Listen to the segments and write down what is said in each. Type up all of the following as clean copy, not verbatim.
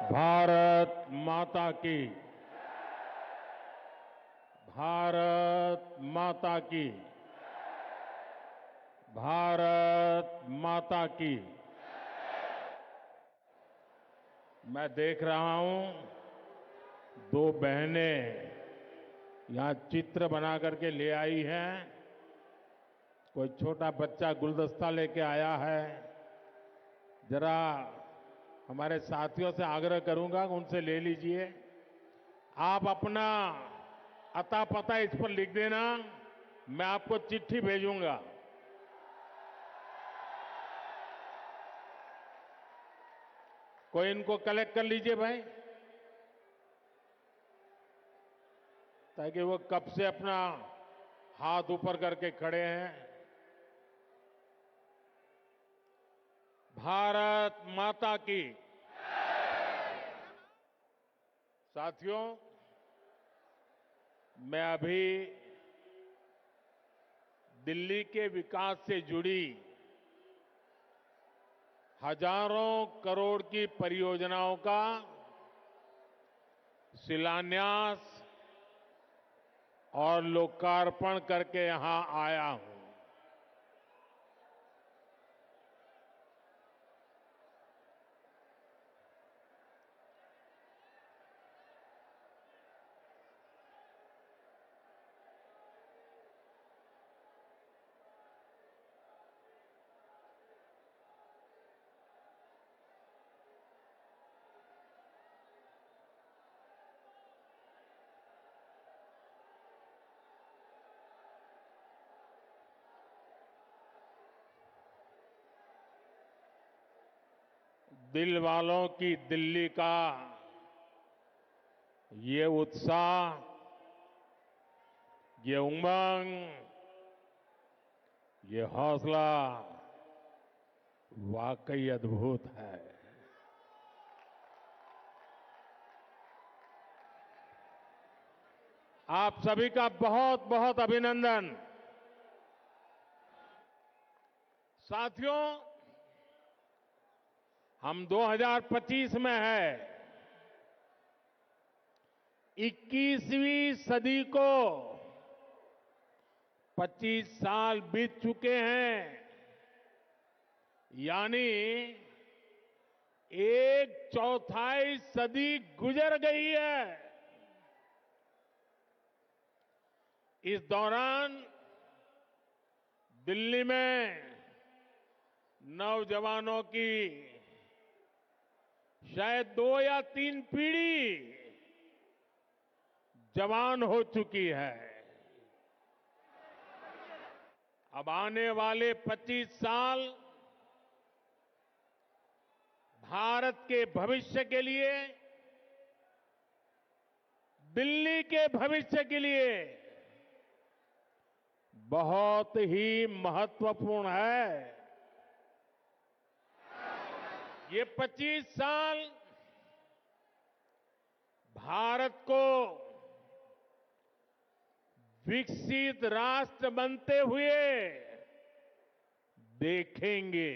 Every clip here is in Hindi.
भारत माता की। भारत माता की। भारत माता की। मैं देख रहा हूं दो बहनें यहां चित्र बना करके ले आई हैं। कोई छोटा बच्चा गुलदस्ता लेके आया है। जरा हमारे साथियों से आग्रह करूंगा कि उनसे ले लीजिए। आप अपना अता पता इस पर लिख देना, मैं आपको चिट्ठी भेजूंगा। कोई इनको कलेक्ट कर लीजिए भाई, ताकि वो कब से अपना हाथ ऊपर करके खड़े हैं। भारत माता की। साथियों, मैं अभी दिल्ली के विकास से जुड़ी हजारों करोड़ की परियोजनाओं का शिलान्यास और लोकार्पण करके यहां आया हूं। दिल वालों की दिल्ली का ये उत्साह, ये उमंग, ये हौसला वाकई अद्भुत है। आप सभी का बहुत बहुत अभिनंदन। साथियों, हम 2025 में है। 21वीं सदी को 25 साल बीत चुके हैं, यानी एक चौथाई सदी गुजर गई है। इस दौरान दिल्ली में नौजवानों की शायद 2 या 3 पीढ़ी जवान हो चुकी है। अब आने वाले 25 साल भारत के भविष्य के लिए, दिल्ली के भविष्य के लिए बहुत ही महत्वपूर्ण है। ये 25 साल भारत को विकसित राष्ट्र बनते हुए देखेंगे।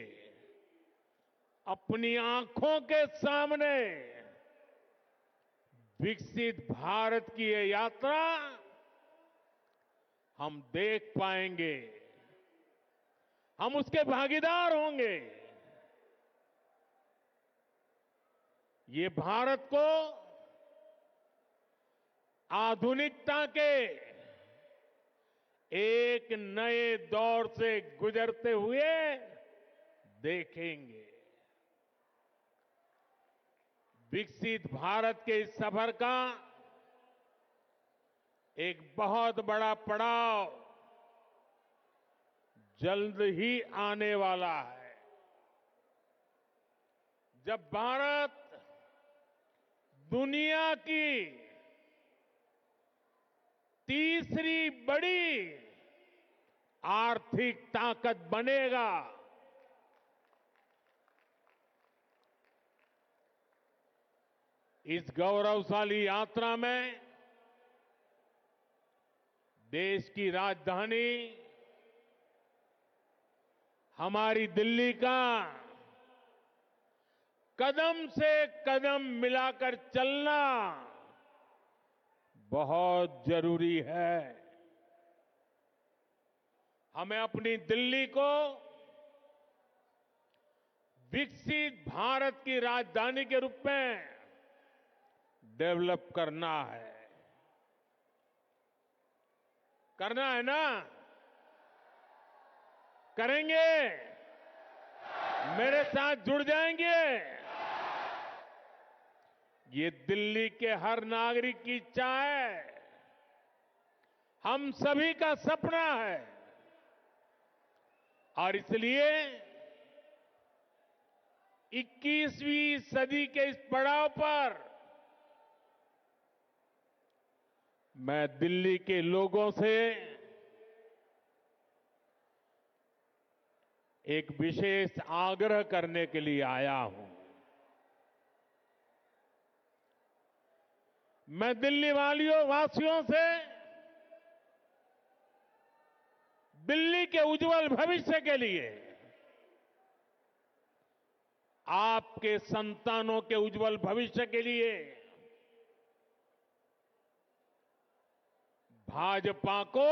अपनी आंखों के सामने विकसित भारत की ये यात्रा हम देख पाएंगे। हम उसके भागीदार होंगे। ये भारत को आधुनिकता के एक नए दौर से गुजरते हुए देखेंगे। विकसित भारत के इस सफर का एक बहुत बड़ा पड़ाव जल्द ही आने वाला है, जब भारत दुनिया की तीसरी बड़ी आर्थिक ताकत बनेगा। इस गौरवशाली यात्रा में देश की राजधानी हमारी दिल्ली का कदम से कदम मिलाकर चलना बहुत जरूरी है। हमें अपनी दिल्ली को विकसित भारत की राजधानी के रूप में डेवलप करना है। करना है ना? करेंगे? मेरे साथ जुड़ जाएंगे? ये दिल्ली के हर नागरिक की इच्छा है, हम सभी का सपना है। और इसलिए 21वीं सदी के इस पड़ाव पर मैं दिल्ली के लोगों से एक विशेष आग्रह करने के लिए आया हूं। मैं दिल्ली वासियों से दिल्ली के उज्जवल भविष्य के लिए, आपके संतानों के उज्जवल भविष्य के लिए भाजपा को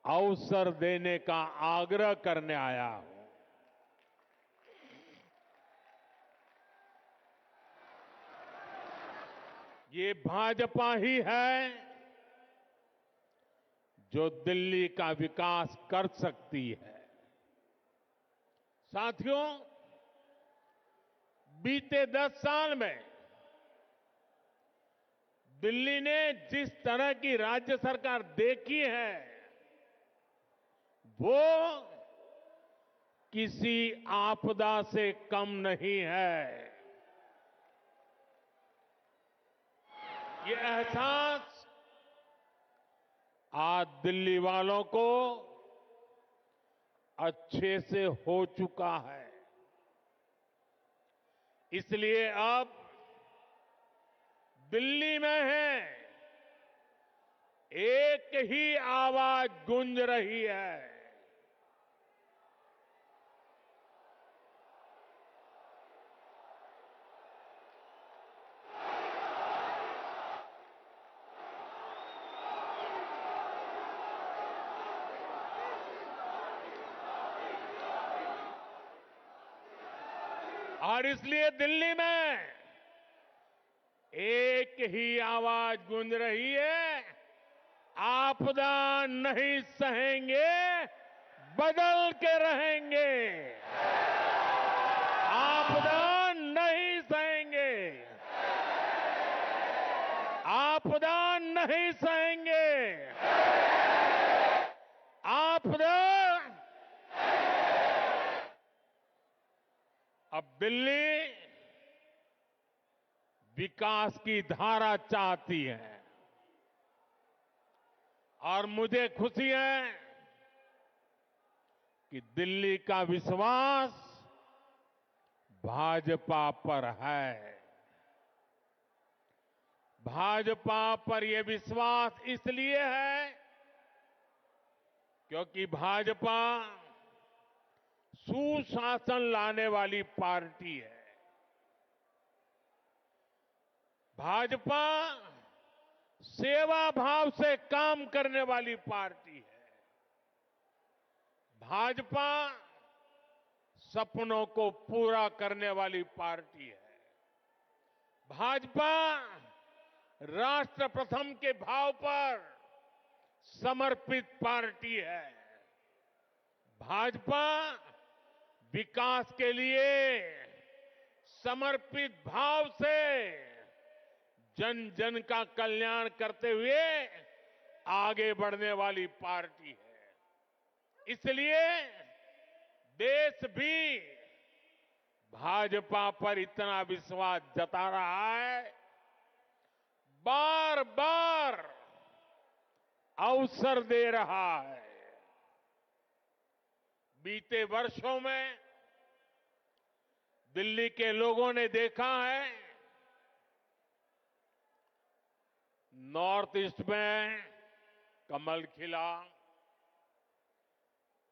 अवसर देने का आग्रह करने आया हूं। ये भाजपा ही है जो दिल्ली का विकास कर सकती है। साथियों, बीते 10 साल में दिल्ली ने जिस तरह की राज्य सरकार देखी है, वो किसी आपदा से कम नहीं है। ये एहसास आज दिल्ली वालों को अच्छे से हो चुका है। इसलिए अब दिल्ली में है एक ही आवाज गूंज रही है। और इसलिए दिल्ली में एक ही आवाज गूंज रही है, आपदा नहीं सहेंगे, बदल के रहेंगे। आपदा नहीं सहेंगे, आपदा नहीं सहेंगे, आपदा। अब दिल्ली विकास की धारा चाहती है और मुझे खुशी है कि दिल्ली का विश्वास भाजपा पर है। भाजपा पर यह विश्वास इसलिए है क्योंकि भाजपा सुशासन लाने वाली पार्टी है। भाजपा सेवा भाव से काम करने वाली पार्टी है। भाजपा सपनों को पूरा करने वाली पार्टी है। भाजपा राष्ट्र प्रथम के भाव पर समर्पित पार्टी है। भाजपा विकास के लिए समर्पित भाव से जन जन का कल्याण करते हुए आगे बढ़ने वाली पार्टी है। इसलिए देश भी भाजपा पर इतना विश्वास जता रहा है, बार बार अवसर दे रहा है। बीते वर्षों में दिल्ली के लोगों ने देखा है, नॉर्थ ईस्ट में कमल खिला,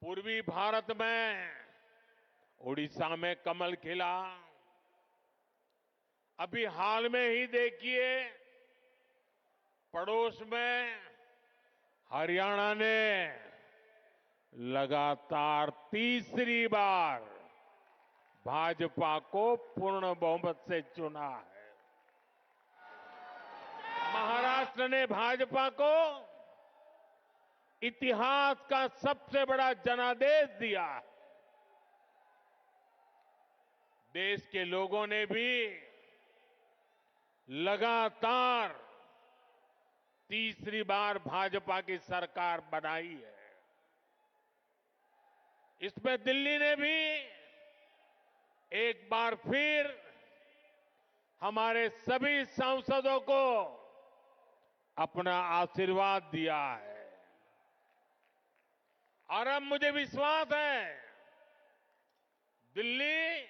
पूर्वी भारत में उड़ीसा में कमल खिला। अभी हाल में ही देखिए, पड़ोस में हरियाणा ने लगातार तीसरी बार भाजपा को पूर्ण बहुमत से चुना है। महाराष्ट्र ने भाजपा को इतिहास का सबसे बड़ा जनादेश दिया है। देश के लोगों ने भी लगातार तीसरी बार भाजपा की सरकार बनाई है। इसमें दिल्ली ने भी एक बार फिर हमारे सभी सांसदों को अपना आशीर्वाद दिया है। और अब मुझे विश्वास है, दिल्ली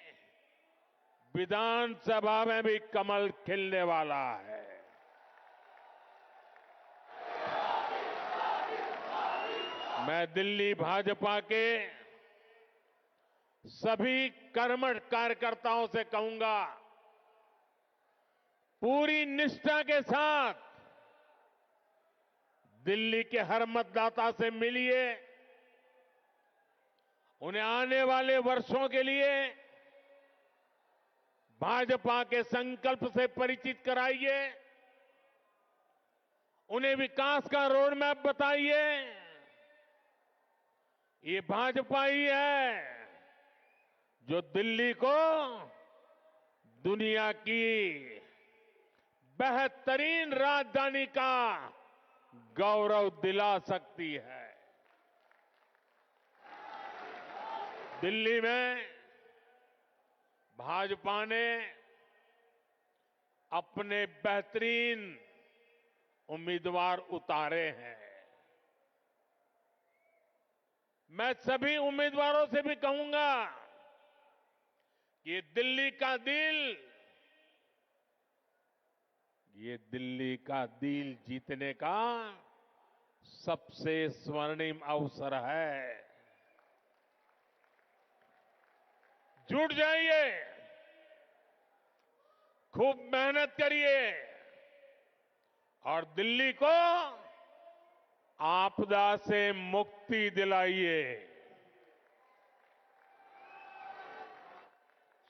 विधानसभा में भी कमल खिलने वाला है। मैं दिल्ली भाजपा के सभी कर्मठ कार्यकर्ताओं से कहूंगा, पूरी निष्ठा के साथ दिल्ली के हर मतदाता से मिलिए, उन्हें आने वाले वर्षों के लिए भाजपा के संकल्प से परिचित कराइए, उन्हें विकास का रोड मैप बताइए। ये भाजपा ही है जो दिल्ली को दुनिया की बेहतरीन राजधानी का गौरव दिला सकती है। दिल्ली में भाजपा ने अपने बेहतरीन उम्मीदवार उतारे हैं। मैं सभी उम्मीदवारों से भी कहूंगा कि ये दिल्ली का दिल जीतने का सबसे स्वर्णिम अवसर है। जुट जाइए, खूब मेहनत करिए और दिल्ली को आपदा से मुक्ति दिलाइए।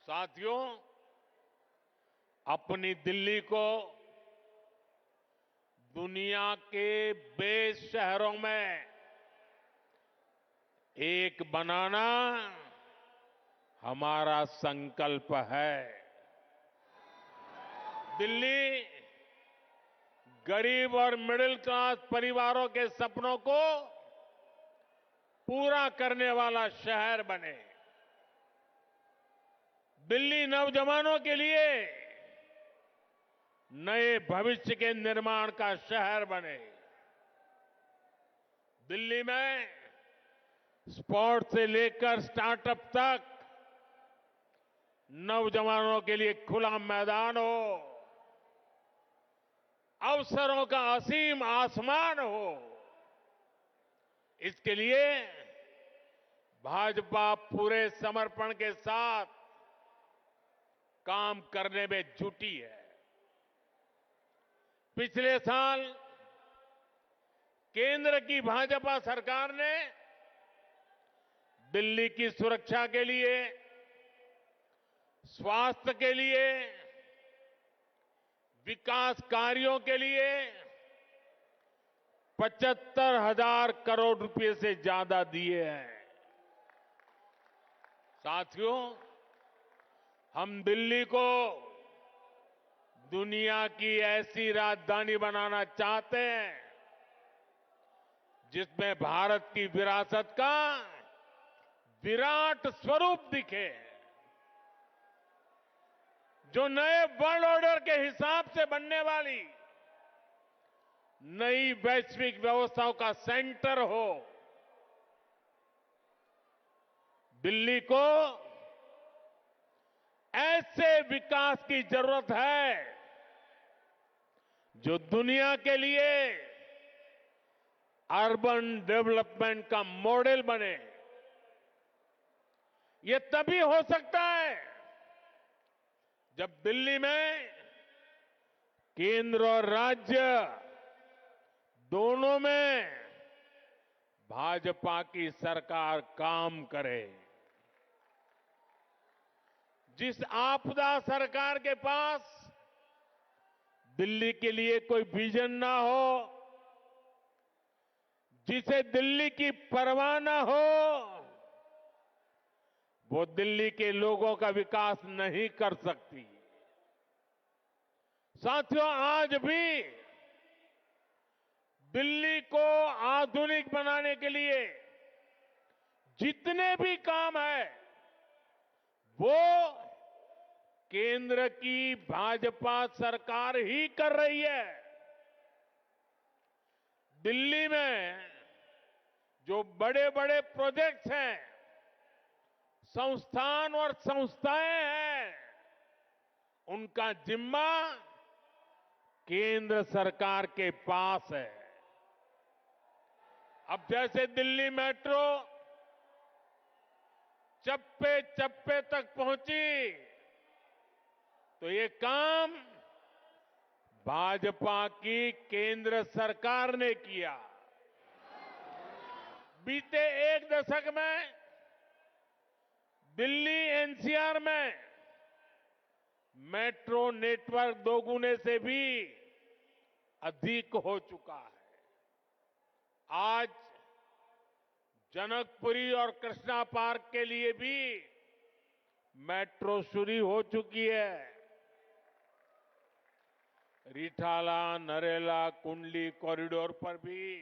साथियों, अपनी दिल्ली को दुनिया के बेस्ट शहरों में एक बनाना हमारा संकल्प है। दिल्ली गरीब और मिडिल क्लास परिवारों के सपनों को पूरा करने वाला शहर बने। दिल्ली नौजवानों के लिए नए भविष्य के निर्माण का शहर बने। दिल्ली में स्पोर्ट्स से लेकर स्टार्टअप तक नौजवानों के लिए खुला मैदान हो, अवसरों का असीम आसमान हो। इसके लिए भाजपा पूरे समर्पण के साथ काम करने में जुटी है। पिछले साल केंद्र की भाजपा सरकार ने दिल्ली की सुरक्षा के लिए, स्वास्थ्य के लिए, विकास कार्यों के लिए 75,000 करोड़ रुपए से ज्यादा दिए हैं। साथियों, हम दिल्ली को दुनिया की ऐसी राजधानी बनाना चाहते हैं जिसमें भारत की विरासत का विराट स्वरूप दिखे, जो नए वर्ल्ड ऑर्डर के हिसाब से बनने वाली नई वैश्विक व्यवस्थाओं का सेंटर हो। दिल्ली को ऐसे विकास की जरूरत है जो दुनिया के लिए अर्बन डेवलपमेंट का मॉडल बने। ये तभी हो सकता है जब दिल्ली में केंद्र और राज्य दोनों में भाजपा की सरकार काम करे। जिस आपदा सरकार के पास दिल्ली के लिए कोई विजन ना हो, जिसे दिल्ली की परवाह ना हो, वो दिल्ली के लोगों का विकास नहीं कर सकती। साथियों, आज भी दिल्ली को आधुनिक बनाने के लिए जितने भी काम है वो केंद्र की भाजपा सरकार ही कर रही है। दिल्ली में जो बड़े बड़े प्रोजेक्ट्स हैं, संस्थान और संस्थाएं हैं, उनका जिम्मा केंद्र सरकार के पास है। अब जैसे दिल्ली मेट्रो चप्पे चप्पे तक पहुंची, तो ये काम भाजपा की केंद्र सरकार ने किया। बीते एक दशक में दिल्ली एनसीआर में मेट्रो नेटवर्क दोगुने से भी अधिक हो चुका है। आज जनकपुरी और कृष्णा पार्क के लिए भी मेट्रो शुरू हो चुकी है। रिठाला, नरेला, कुंडली कॉरिडोर पर भी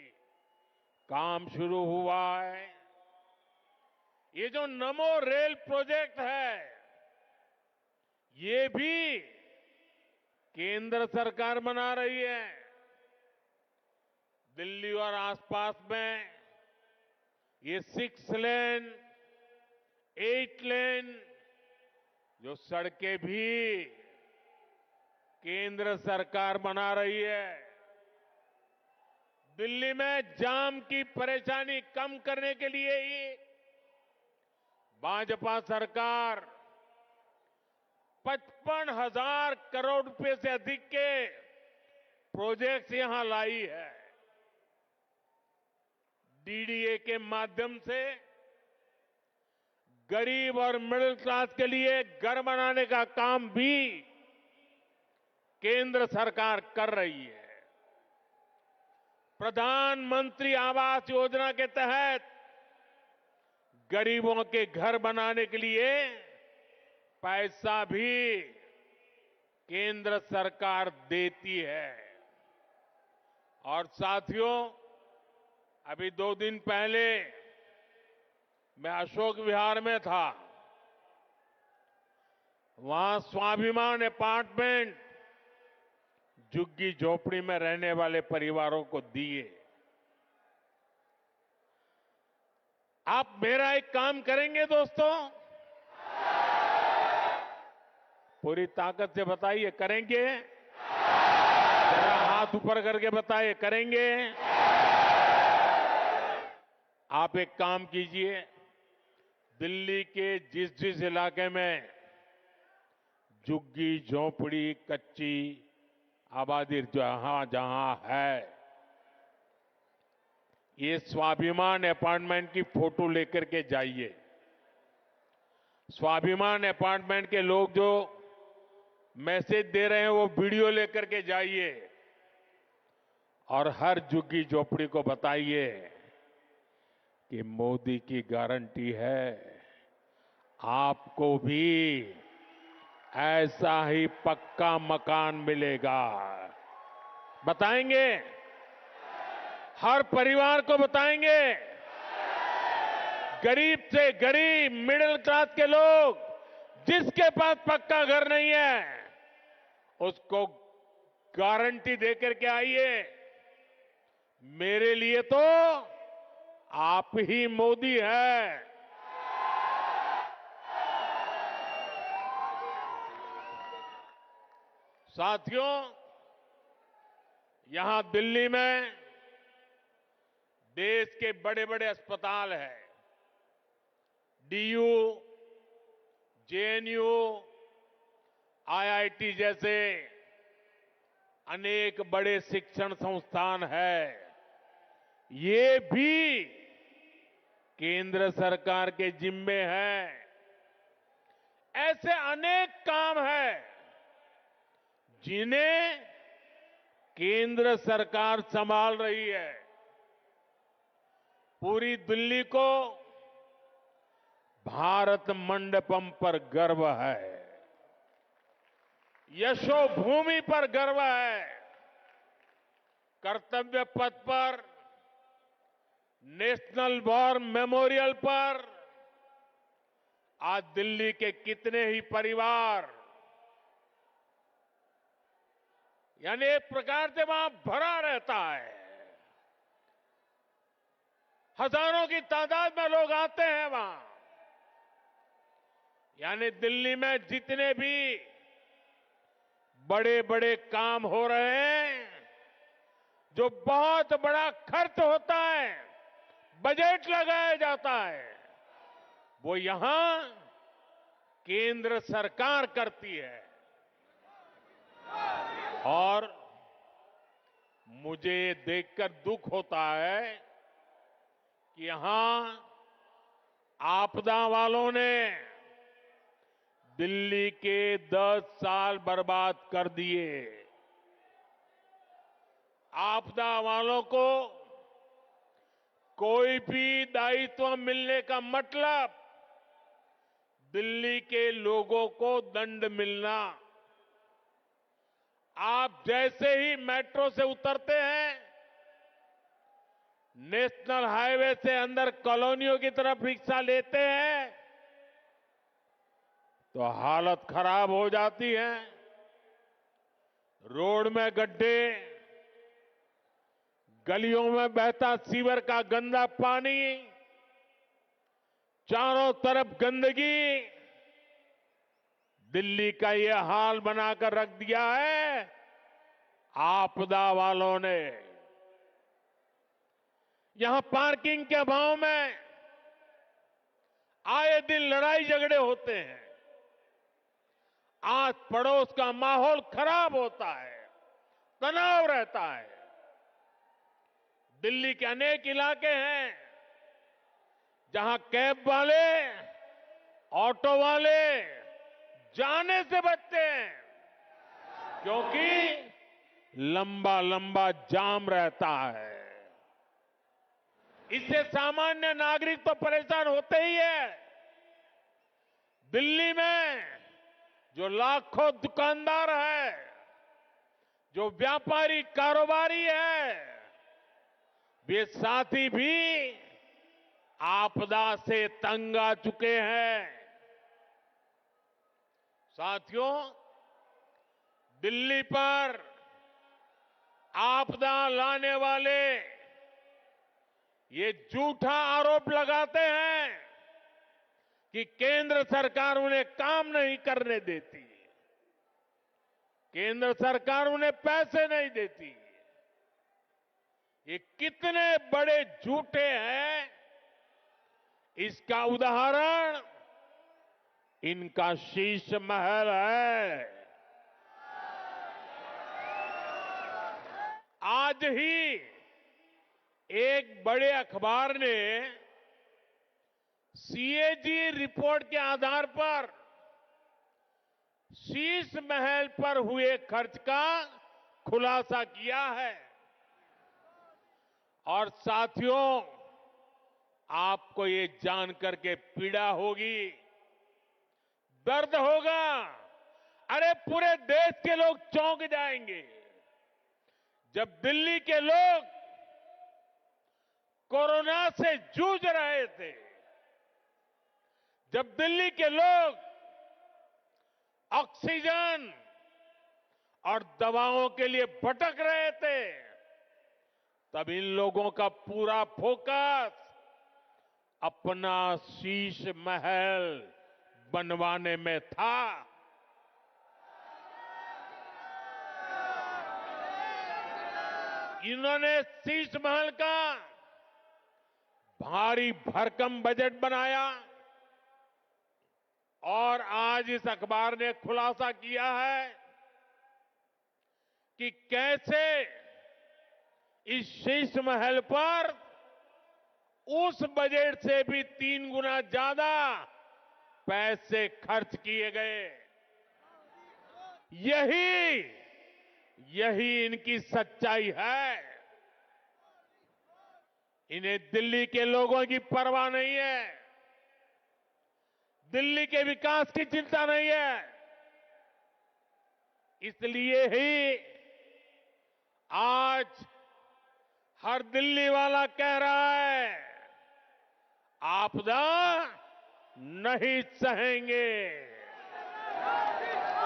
काम शुरू हुआ है। ये जो नमो रेल प्रोजेक्ट है, ये भी केंद्र सरकार बना रही है। दिल्ली और आसपास में ये 6 लेन, 8 लेन जो सड़कें भी केंद्र सरकार बना रही है। दिल्ली में जाम की परेशानी कम करने के लिए ही भाजपा सरकार 55,000 करोड़ रुपए से अधिक के प्रोजेक्ट्स यहां लाई है। डीडीए के माध्यम से गरीब और मिडिल क्लास के लिए घर बनाने का काम भी केंद्र सरकार कर रही है। प्रधानमंत्री आवास योजना के तहत गरीबों के घर बनाने के लिए पैसा भी केंद्र सरकार देती है। और साथियों, अभी 2 दिन पहले मैं अशोक विहार में था। वहां स्वाभिमान अपार्टमेंट झुग्गी झोपड़ी में रहने वाले परिवारों को दिए। आप मेरा एक काम करेंगे दोस्तों? पूरी ताकत से बताइए, करेंगे? जरा हाथ ऊपर करके बताइए, करेंगे? आप एक काम कीजिए, दिल्ली के जिस जिस इलाके में झुग्गी झोपड़ी कच्ची आबादी जहां जहां है, ये स्वाभिमान अपार्टमेंट की फोटो लेकर के जाइए। स्वाभिमान अपार्टमेंट के लोग जो मैसेज दे रहे हैं वो वीडियो लेकर के जाइए और हर झुग्गी झोपड़ी को बताइए कि मोदी की गारंटी है, आपको भी ऐसा ही पक्का मकान मिलेगा। बताएंगे? हर परिवार को बताएंगे। गरीब से गरीब, मिडिल क्लास के लोग, जिसके पास पक्का घर नहीं है, उसको गारंटी देकर के आइए। मेरे लिए तो आप ही मोदी है। साथियों, यहां दिल्ली में देश के बड़े बड़े अस्पताल हैं। डीयू, जेएनयू, आईआईटी जैसे अनेक बड़े शिक्षण संस्थान है, ये भी केंद्र सरकार के जिम्मे है। ऐसे अनेक काम हैं जिन्हें केंद्र सरकार संभाल रही है। पूरी दिल्ली को भारत मंडपम पर गर्व है, यशोभूमि पर गर्व है। कर्तव्य पथ पर, नेशनल वॉर मेमोरियल पर आज दिल्ली के कितने ही परिवार, यानी एक प्रकार से वहां भरा रहता है। हजारों की तादाद में लोग आते हैं वहां। यानी दिल्ली में जितने भी बड़े बड़े काम हो रहे हैं, जो बहुत बड़ा खर्च होता है, बजट लगाया जाता है, वो यहां केंद्र सरकार करती है। और मुझे ये देखकर दुख होता है कि यहां आपदा वालों ने दिल्ली के 10 साल बर्बाद कर दिए। आपदा वालों को कोई भी दायित्व मिलने का मतलब दिल्ली के लोगों को दंड मिलना। आप जैसे ही मेट्रो से उतरते हैं, नेशनल हाईवे से अंदर कॉलोनियों की तरफ रिक्शा लेते हैं, तो हालत खराब हो जाती है। रोड में गड्ढे, गलियों में बहता सीवर का गंदा पानी, चारों तरफ गंदगी, दिल्ली का ये हाल बनाकर रख दिया है आपदा वालों ने। यहां पार्किंग के अभाव में आए दिन लड़ाई झगड़े होते हैं। आस पड़ोस का माहौल खराब होता है, तनाव रहता है। दिल्ली के अनेक इलाके हैं जहां कैब वाले, ऑटो वाले जाने से बचते हैं, क्योंकि लंबा लंबा जाम रहता है। इससे सामान्य नागरिक तो परेशान होते ही है। दिल्ली में जो लाखों दुकानदार है, जो व्यापारी कारोबारी है, वे साथी भी आपदा से तंग आ चुके हैं। साथियों, दिल्ली पर आपदा लाने वाले ये झूठा आरोप लगाते हैं कि केंद्र सरकार उन्हें काम नहीं करने देती, केंद्र सरकार उन्हें पैसे नहीं देती। ये कितने बड़े झूठे हैं, इसका उदाहरण इनका शीश महल है। आज ही एक बड़े अखबार ने सीएजी रिपोर्ट के आधार पर शीश महल पर हुए खर्च का खुलासा किया है। और साथियों, आपको ये जानकर के पीड़ा होगी, दर्द होगा। अरे पूरे देश के लोग चौंक जाएंगे जब दिल्ली के लोग कोरोना से जूझ रहे थे, जब दिल्ली के लोग ऑक्सीजन और दवाओं के लिए भटक रहे थे, तब इन लोगों का पूरा फोकस अपना शीश महल बनवाने में था। इन्होंने शीश महल का भारी भरकम बजट बनाया, और आज इस अखबार ने खुलासा किया है कि कैसे इस शीश महल पर उस बजट से भी 3 गुना ज्यादा पैसे खर्च किए गए। यही इनकी सच्चाई है। इन्हें दिल्ली के लोगों की परवाह नहीं है, दिल्ली के विकास की चिंता नहीं है। इसलिए ही आज हर दिल्ली वाला कह रहा है, आपदा नहीं सहेंगे,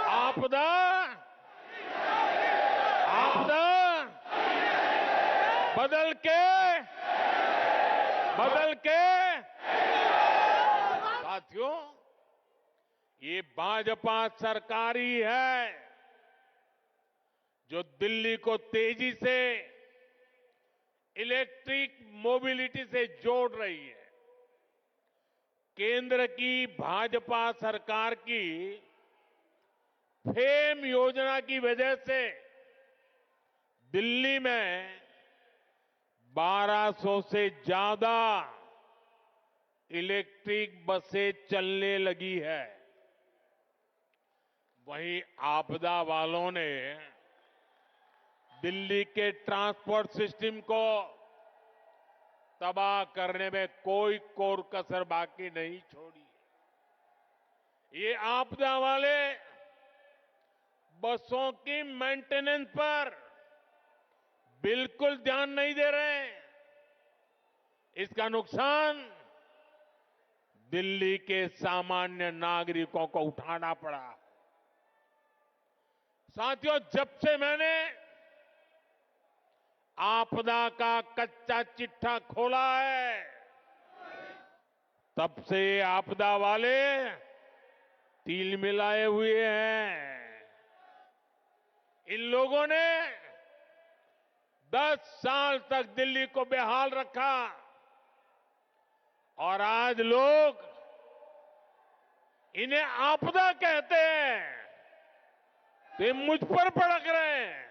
आपदा आपदा बदल के साथियों, ये भाजपा सरकार ही है जो दिल्ली को तेजी से इलेक्ट्रिक मोबिलिटी से जोड़ रही है। केंद्र की भाजपा सरकार की फेम योजना की वजह से दिल्ली में 1200 से ज्यादा इलेक्ट्रिक बसें चलने लगी है। वहीं आपदा वालों ने दिल्ली के ट्रांसपोर्ट सिस्टम को तबाह करने में कोई कोर कसर बाकी नहीं छोड़ी। ये आपदा वाले बसों की मेंटेनेंस पर बिल्कुल ध्यान नहीं दे रहे हैं। इसका नुकसान दिल्ली के सामान्य नागरिकों को उठाना पड़ा। साथियों, जब से मैंने आपदा का कच्चा चिट्ठा खोला है, तब से आपदा वाले तिल मिलाए हुए हैं। इन लोगों ने 10 साल तक दिल्ली को बेहाल रखा और आज लोग इन्हें आपदा कहते हैं तो ये मुझ पर भड़क रहे हैं।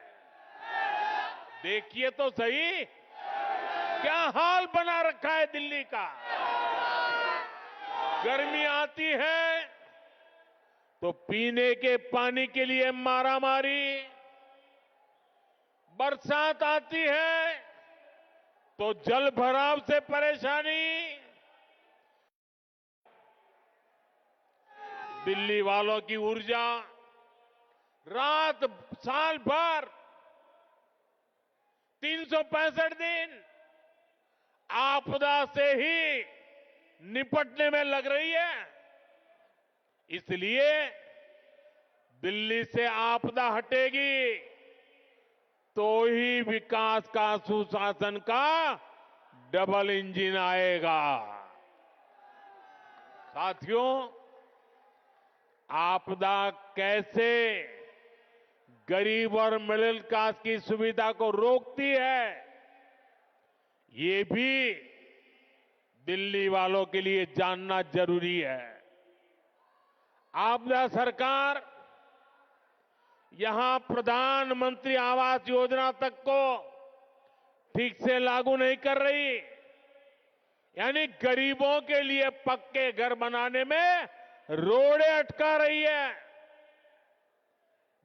देखिए तो सही क्या हाल बना रखा है दिल्ली का। गर्मी आती है तो पीने के पानी के लिए मारामारी, बरसात आती है तो जल भराव से परेशानी। दिल्ली वालों की ऊर्जा रात साल भर 365 दिन आपदा से ही निपटने में लग रही है। इसलिए दिल्ली से आपदा हटेगी तो ही विकास का, सुशासन का डबल इंजन आएगा। साथियों, आपदा कैसे गरीब और मिडिल क्लास की सुविधा को रोकती है, ये भी दिल्ली वालों के लिए जानना जरूरी है। आपदा सरकार यहां प्रधानमंत्री आवास योजना तक को ठीक से लागू नहीं कर रही, यानी गरीबों के लिए पक्के घर बनाने में रोड़े अटका रही है।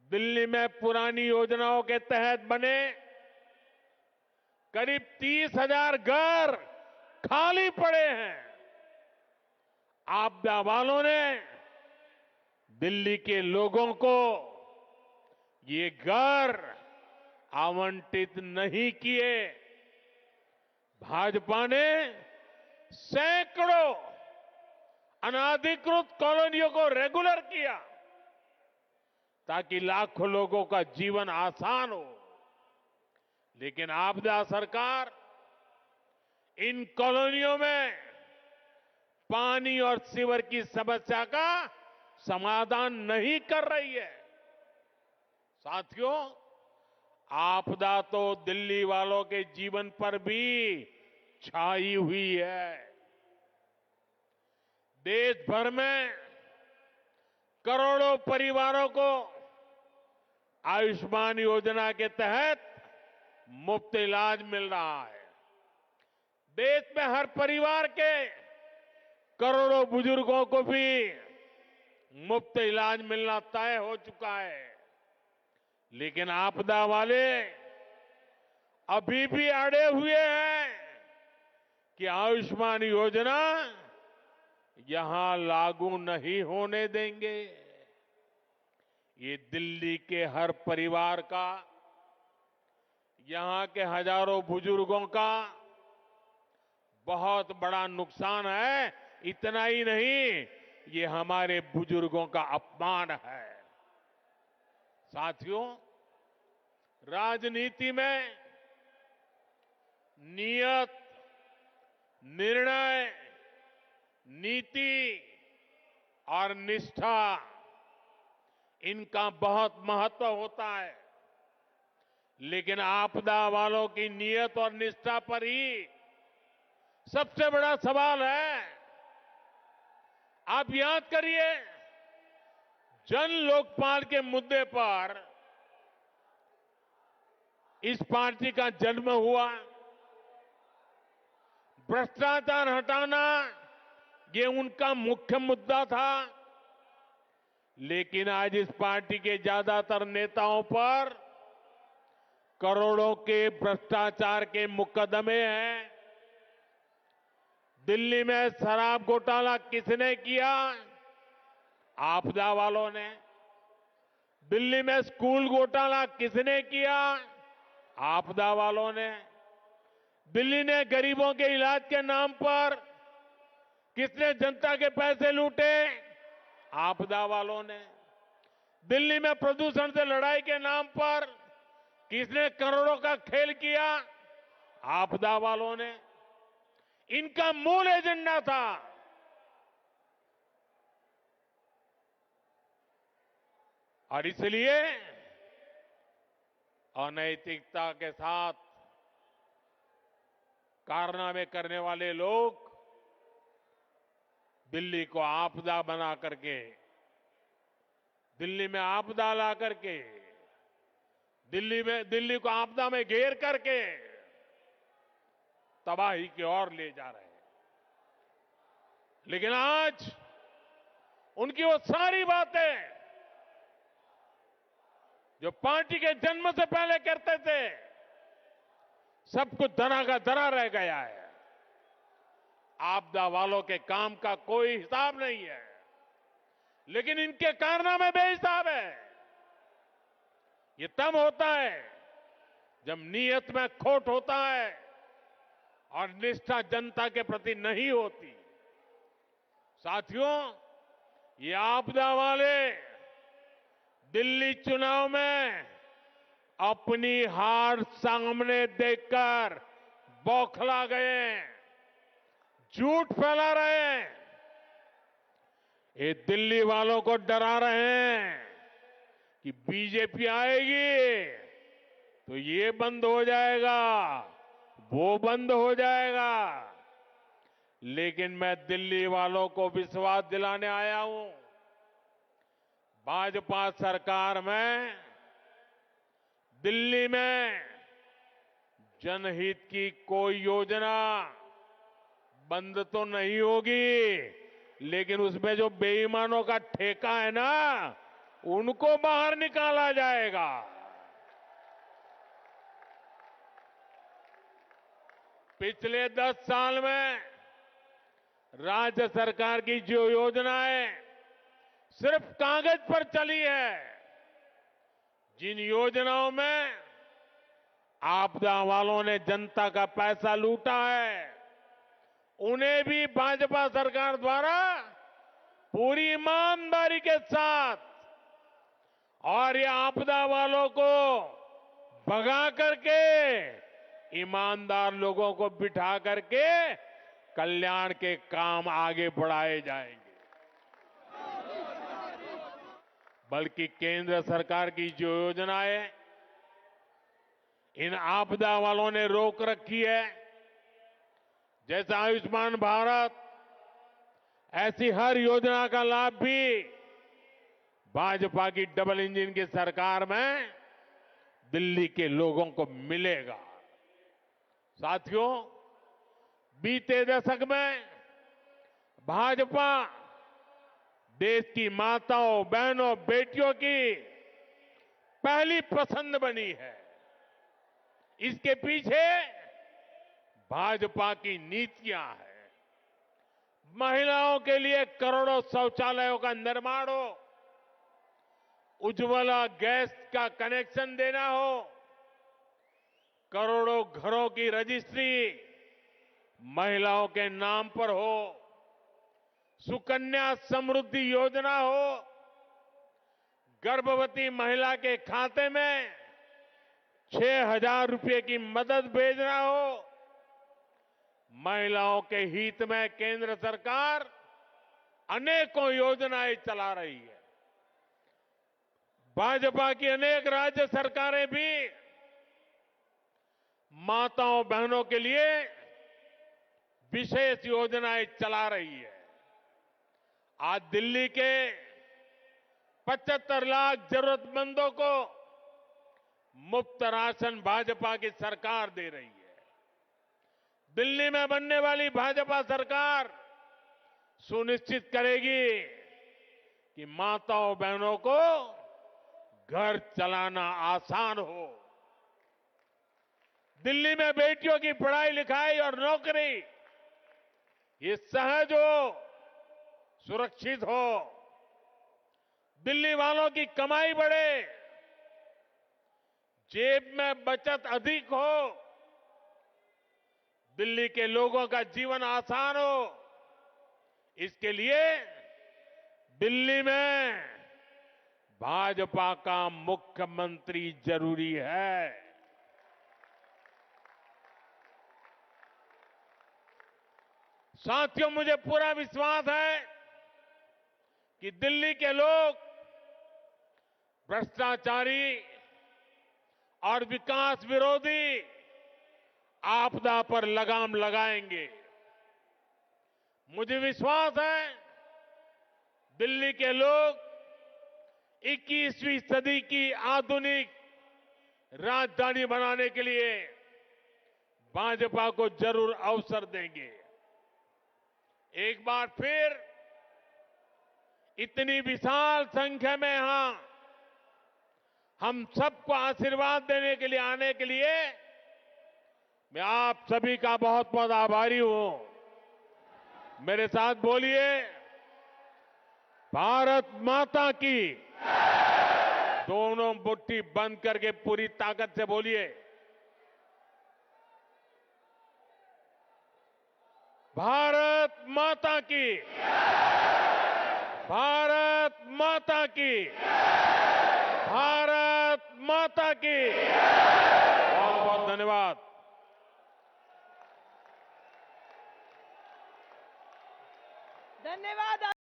दिल्ली में पुरानी योजनाओं के तहत बने करीब 30,000 घर खाली पड़े हैं। आपदा वालों ने दिल्ली के लोगों को ये घर आवंटित नहीं किए। भाजपा ने सैकड़ों अनाधिकृत कॉलोनियों को रेगुलर किया ताकि लाखों लोगों का जीवन आसान हो। लेकिन आपदा सरकार इन कॉलोनियों में पानी और सीवर की समस्या का समाधान नहीं कर रही है। साथियों, आपदा तो दिल्ली वालों के जीवन पर भी छाई हुई है। देश भर में करोड़ों परिवारों को आयुष्मान योजना के तहत मुफ्त इलाज मिल रहा है। देश में हर परिवार के करोड़ों बुजुर्गों को भी मुफ्त इलाज मिलना तय हो चुका है। लेकिन आपदा वाले अभी भी अड़े हुए हैं कि आयुष्मान योजना यहां लागू नहीं होने देंगे। ये दिल्ली के हर परिवार का, यहां के हजारों बुजुर्गों का बहुत बड़ा नुकसान है। इतना ही नहीं, ये हमारे बुजुर्गों का अपमान है। साथियों, राजनीति में नियत, निर्णय, नीति और निष्ठा, इनका बहुत महत्व होता है। लेकिन आपदा वालों की नियत और निष्ठा पर ही सबसे बड़ा सवाल है। आप याद करिए, जन लोकपाल के मुद्दे पर इस पार्टी का जन्म हुआ। भ्रष्टाचार हटाना ये उनका मुख्य मुद्दा था। लेकिन आज इस पार्टी के ज्यादातर नेताओं पर करोड़ों के भ्रष्टाचार के मुकदमे हैं। दिल्ली में शराब घोटाला किसने किया? आपदा वालों ने। दिल्ली में स्कूल घोटाला किसने किया? आपदा वालों ने। दिल्ली ने गरीबों के इलाज के नाम पर किसने जनता के पैसे लूटे? आपदा वालों ने। दिल्ली में प्रदूषण से लड़ाई के नाम पर किसने करोड़ों का खेल किया? आपदा वालों ने। इनका मूल एजेंडा था और इसलिए अनैतिकता के साथ कारनामे करने वाले लोग दिल्ली को आपदा बना करके, दिल्ली में आपदा ला करके, दिल्ली को आपदा में घेर करके तबाही की ओर ले जा रहे हैं। लेकिन आज उनकी वो सारी बातें जो पार्टी के जन्म से पहले करते थे, सब कुछ धरा का धरा रह गया है। आपदा वालों के काम का कोई हिसाब नहीं है, लेकिन इनके कारनामे बेहिसाब है। ये तब होता है जब नीयत में खोट होता है और निष्ठा जनता के प्रति नहीं होती। साथियों, ये आपदा वाले दिल्ली चुनाव में अपनी हार सामने देखकर बौखला गए, झूठ फैला रहे हैं। ये दिल्ली वालों को डरा रहे हैं कि बीजेपी आएगी तो ये बंद हो जाएगा, वो बंद हो जाएगा। लेकिन मैं दिल्ली वालों को विश्वास दिलाने आया हूं, भाजपा सरकार में दिल्ली में जनहित की कोई योजना बंद तो नहीं होगी, लेकिन उसमें जो बेईमानों का ठेका है ना, उनको बाहर निकाला जाएगा। पिछले 10 साल में राज्य सरकार की जो योजनाएं सिर्फ कागज पर चली है, जिन योजनाओं में आपदा वालों ने जनता का पैसा लूटा है, उन्हें भी भाजपा सरकार द्वारा पूरी ईमानदारी के साथ और ये आपदा वालों को भगा करके ईमानदार लोगों को बिठा करके कल्याण के काम आगे बढ़ाए जाएंगे। बल्कि केंद्र सरकार की जो योजनाएं इन आपदा वालों ने रोक रखी है, जैसे आयुष्मान भारत, ऐसी हर योजना का लाभ भी भाजपा की डबल इंजन की सरकार में दिल्ली के लोगों को मिलेगा। साथियों, बीते दशक में भाजपा देश की माताओं, बहनों, बेटियों की पहली पसंद बनी है। इसके पीछे भाजपा की नीतियां हैं। महिलाओं के लिए करोड़ों शौचालयों का निर्माण हो, उज्ज्वला गैस का कनेक्शन देना हो, करोड़ों घरों की रजिस्ट्री महिलाओं के नाम पर हो, सुकन्या समृद्धि योजना हो, गर्भवती महिला के खाते में 6,000 रुपए की मदद भेजना हो, महिलाओं के हित में केंद्र सरकार अनेकों योजनाएं चला रही है। भाजपा की अनेक राज्य सरकारें भी माताओं, बहनों के लिए विशेष योजनाएं चला रही है। आज दिल्ली के 75 लाख जरूरतमंदों को मुफ्त राशन भाजपा की सरकार दे रही है। दिल्ली में बनने वाली भाजपा सरकार सुनिश्चित करेगी कि माताओं, बहनों को घर चलाना आसान हो। दिल्ली में बेटियों की पढ़ाई लिखाई और नौकरी ये सहज हो, सुरक्षित हो। दिल्ली वालों की कमाई बढ़े, जेब में बचत अधिक हो, दिल्ली के लोगों का जीवन आसान हो। इसके लिए दिल्ली में भाजपा का मुख्यमंत्री जरूरी है। साथियों, मुझे पूरा विश्वास है कि दिल्ली के लोग भ्रष्टाचारी और विकास विरोधी आपदा पर लगाम लगाएंगे। मुझे विश्वास है दिल्ली के लोग 21वीं सदी की आधुनिक राजधानी बनाने के लिए भाजपा को जरूर अवसर देंगे। एक बार फिर इतनी विशाल संख्या में यहां हम सबको आशीर्वाद देने के लिए आने के लिए मैं आप सभी का बहुत बहुत आभारी हूं। मेरे साथ बोलिए, भारत माता की। दोनों मुट्ठी बंद करके पूरी ताकत से बोलिए, भारत माता की। भारत माता की। भारत माता की। बहुत बहुत धन्यवाद। धन्यवाद।